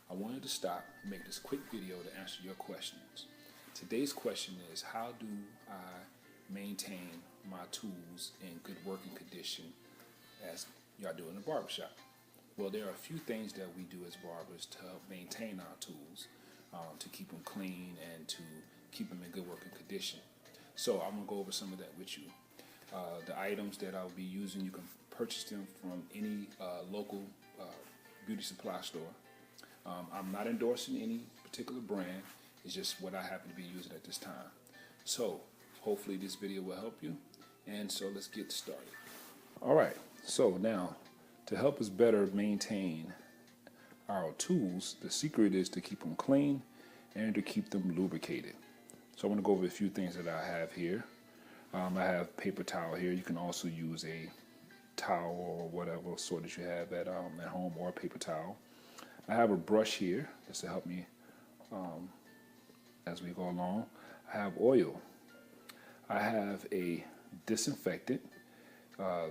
I wanted to stop and make this quick video to answer your questions. Today's question is, how do I maintain my tools in good working condition as y'all do in the barbershop? Well, there are a few things that we do as barbers to help maintain our tools, to keep them clean and to keep them in good working condition. So I'm going to go over some of that with you. The items that I'll be using, you can purchase them from any local beauty supply store. I'm not endorsing any particular brand. It's just what I happen to be using at this time. So hopefully this video will help you. And so let's get started. All right. So now, to help us better maintain our tools, the secret is to keep them clean and to keep them lubricated. So I want to go over a few things that I have here. I have paper towel here. You can also use a towel or whatever sort that you have at home, or a paper towel. I have a brush here just to help me as we go along. I have oil. I have a disinfectant.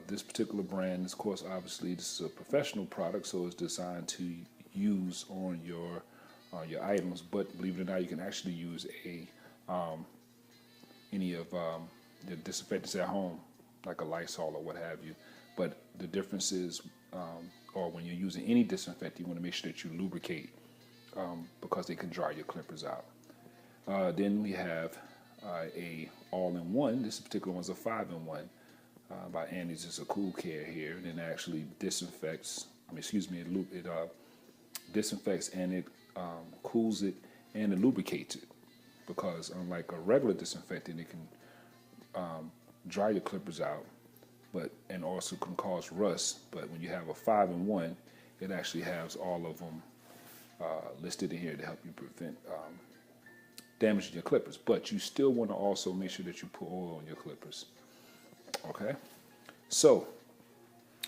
This particular brand, of course, obviously this is a professional product, so it's designed to use on your items. But believe it or not, you can actually use any of the disinfectants at home, like a Lysol or what have you. But the difference is, or when you're using any disinfectant, you want to make sure that you lubricate because they can dry your clippers out. Then we have a all-in-one. This particular one's a 5-in-1 by Annie's. It's a Cool Care here, and it actually disinfects. It disinfects and it cools it and it lubricates it. Because unlike a regular disinfectant, it can dry your clippers out, and also can cause rust. But when you have a 5-in-1, it actually has all of them listed in here to help you prevent damaging your clippers. But you still want to also make sure that you put oil on your clippers. Okay, so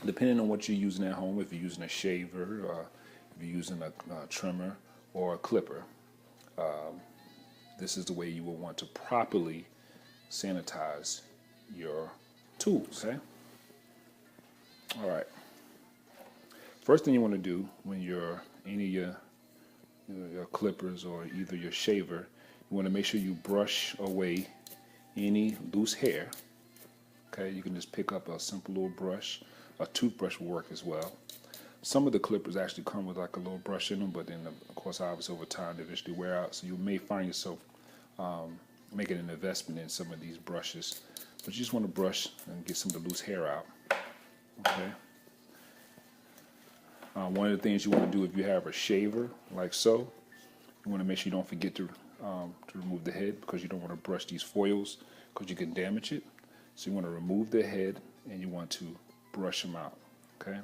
depending on what you're using at home, if you're using a shaver, if you're using a trimmer or a clipper, this is the way you will want to properly sanitize your tools. Okay. All right. First thing you want to do when you're any of your clippers or either your shaver, you want to make sure you brush away any loose hair. Okay, you can just pick up a simple little brush. A toothbrush will work as well. Some of the clippers actually come with like a little brush in them, but then of course obviously over time they eventually wear out. So you may find yourself making an investment in some of these brushes. But you just want to brush and get some of the loose hair out. Okay. One of the things you want to do if you have a shaver like so, you want to make sure you don't forget to remove the head, because you don't want to brush these foils because you can damage it. So you want to remove the head and you want to brush them out. Okay.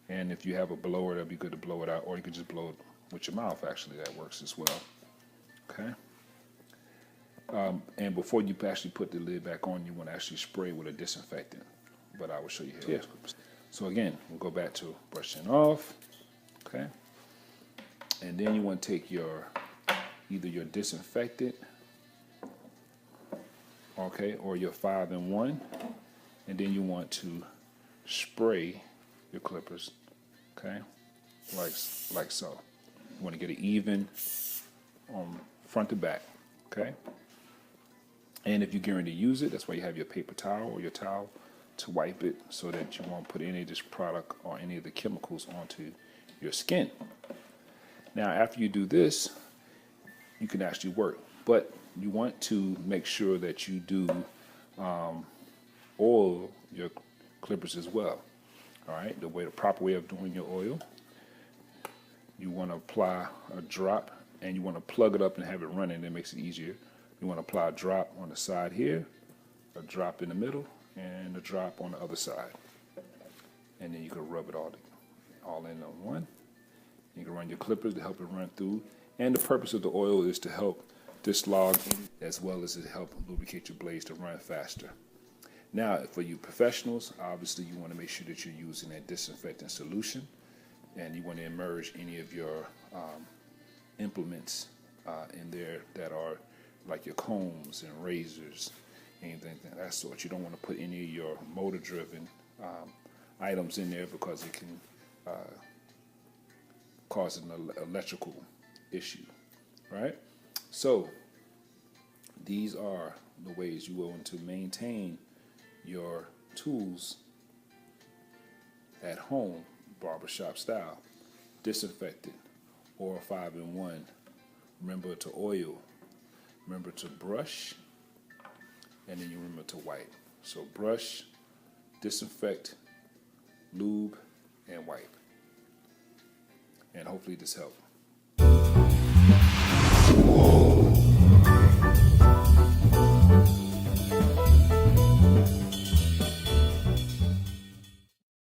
And if you have a blower, that'd be good to blow it out, or you can just blow it with your mouth. Actually, that works as well. Okay. And before you actually put the lid back on, you want to actually spray with a disinfectant. But I will show you here. Yeah. So again, we'll go back to brushing off. Okay. And then you want to take either your disinfectant, okay, or your 5-in-1, and then you want to spray your clippers, okay, like so. You want to get it even front to back, okay. And if you're going to use it, that's why you have your paper towel or your towel to wipe it, so that you won't put any of this product or any of the chemicals onto your skin. Now, after you do this, you can actually work, but you want to make sure that you do oil your clippers as well. All right, the proper way of doing your oil, you want to apply a drop and you want to plug it up and have it running. That makes it easier. You want to apply a drop on the side here, a drop in the middle, and a drop on the other side. And then you can rub it all in on one. You can run your clippers to help it run through. And the purpose of the oil is to help dislodge as well as to help lubricate your blades to run faster. Now, for you professionals, obviously you want to make sure that you're using a disinfectant solution, and you want to immerse any of your implements in there that are like your combs and razors, anything of that sort. You don't want to put any of your motor-driven items in there because it can causing an electrical issue, right? So these are the ways you want to maintain your tools at home, barbershop style. Disinfected, or 5-in-1. Remember to oil. Remember to brush, and then you remember to wipe. So brush, disinfect, lube, and wipe. And hopefully this helped.